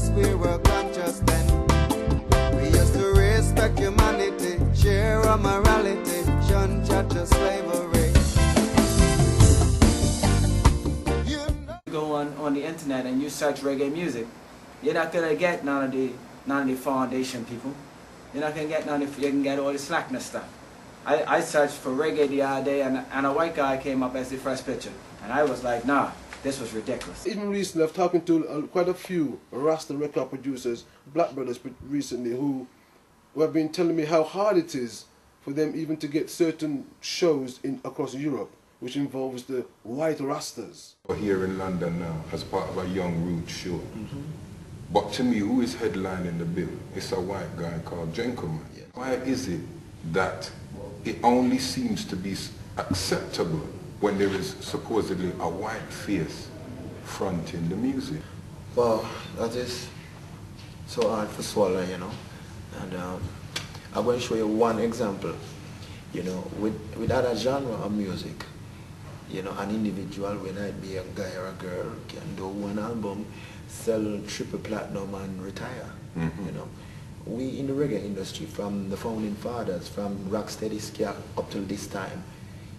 yes, we were conscious then. We used to respect humanity, share our morality, shun church of slavery. You go on the internet and you search reggae music, you're not gonna get none of the foundation people. You're not gonna get none of, you can get all the slackness stuff. I searched for reggae the other day and a white guy came up as the first picture. And I was like, nah, this was ridiculous. Even recently, I've talking to quite a few Rasta record producers, black brothers recently, who have been telling me how hard it is for them even to get certain shows across Europe, which involves the white Rastas. We're here in London now as part of a Young Root show. But to me, who is headlining the bill? It's a white guy called Gentleman. Yes. Why is it that it only seems to be acceptable when there is supposedly a white face fronting the music? Well, that is so hard to swallow, you know. And I'm going to show you one example. You know, with other genre of music, you know, an individual, whether it be a guy or a girl, can do one album, sell triple platinum and retire. You know, we in the reggae industry, from the founding fathers, from Rocksteady Ska up till this time,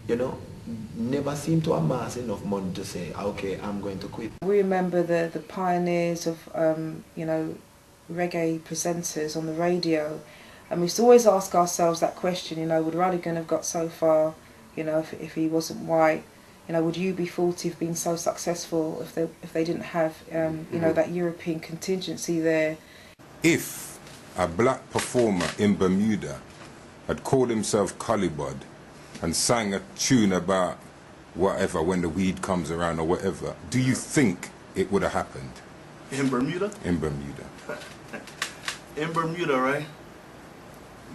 you know, never seem to amass enough money to say, okay, I'm going to quit. We remember the pioneers of, you know, reggae presenters on the radio, and we used to always ask ourselves that question, you know, would Radigan have got so far, you know, if he wasn't white? You know, would UB40 have been so successful if they didn't have, you know, that European contingency there? If a black performer in Bermuda had called himself Collybud and sang a tune about whatever when the weed comes around or whatever, do you think it would have happened? In Bermuda? In Bermuda. In Bermuda, right?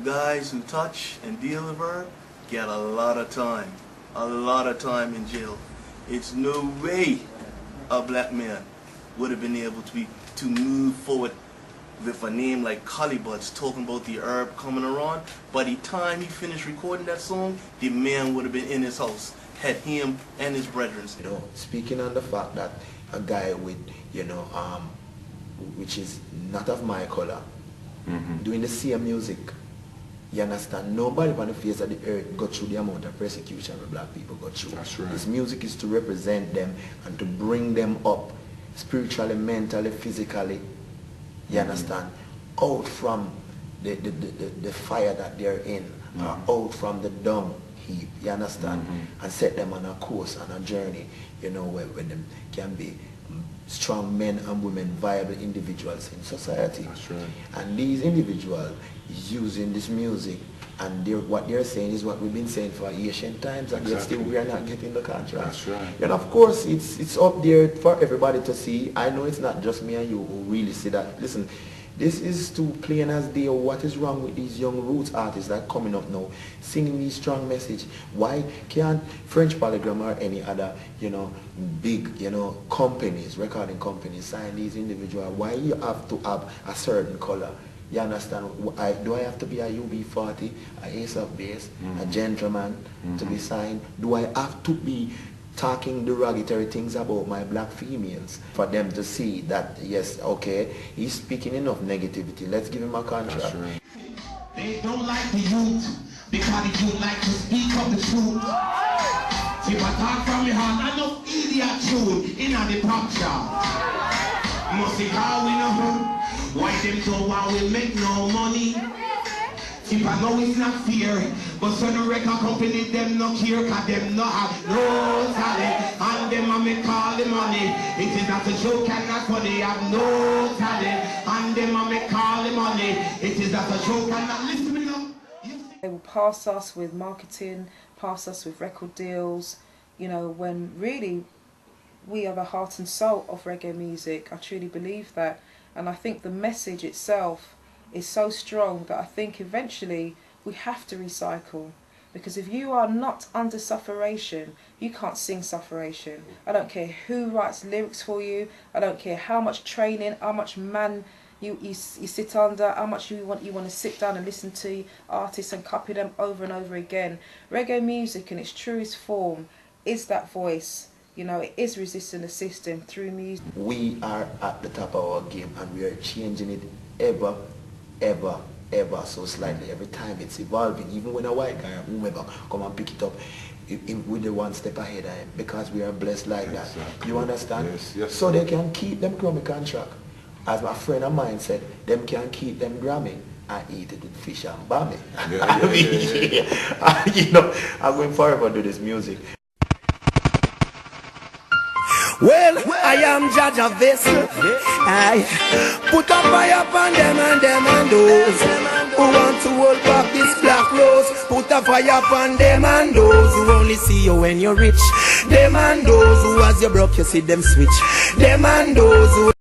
Guys who touch and deal with her get a lot of time. A lot of time in jail. It's no way a black man would have been able to move forward with a name like Collybud's talking about the herb coming around. By the time he finished recording that song, the man would have been in his house, had him and his brethren. You know, speaking on the fact that a guy with, you know, which is not of my color, doing the same music, you understand, nobody on the face of the earth got through the amount of persecution that black people got through. That's right. This music is to represent them and to bring them up spiritually, mentally, physically, you understand, out from the fire that they're in, out from the dung heap, you understand, and set them on a course, on a journey, you know, where them can be strong men and women, viable individuals in society. That's right. And these individuals using this music, and what they're saying is what we've been saying for ancient times, and yet still we are not getting the contract. That's right. And of course, it's up there for everybody to see. I know it's not just me and you who really see that. Listen, this is too plain as day. What is wrong with these young roots artists that are coming up now, singing these strong message? Why can't French Polygram or any other, you know, big, you know, companies, recording companies, sign these individuals? Why you have to have a certain color? You understand? Do I have to be a UB40, a Ace of Base, a Gentleman to be signed? Do I have to be talking derogatory things about my black females for them to see that, yes, okay, he's speaking enough negativity, let's give him a contract? That's right. They don't like the youth because the youth like to speak of the truth. If I talk from your heart, I know idiot tune in the pop shop. Must see how we know why them so why we make no money. If I know it's not fair, but so the record company them no care, cause them no have no talent, and them a make all the money. It is not a joke and not funny, have no talent, and them a make all the money. It is not a joke and not, listen to me now. They will pass us with marketing, pass us with record deals, you know, when really we are the heart and soul of reggae music. I truly believe that, and I think the message itself is so strong that I think eventually we have to recycle, because if you are not under sufferation, you can't sing sufferation. I don't care who writes lyrics for you, I don't care how much training, how much man you sit under, how much you want to sit down and listen to artists and copy them over and over again. Reggae music in its truest form is that voice You know, it is resisting the system through music. We are at the top of our game, and we are changing it ever so slightly. Every time it's evolving. Even when a white guy or whomever come and pick it up, with the one step ahead of him, because we are blessed like that. You understand? Yes, so they can keep them Grammy contract. As my friend of mine said, them can keep them Grammy and eat it with fish and bammy. You know, I'm going forever to do this music. Well, I am judge of vessel. I put a fire upon them and those who want to hold back this black rose. Put a fire upon them and those who only see you when you're rich. Them and those who as you broke you see them switch. Them and those who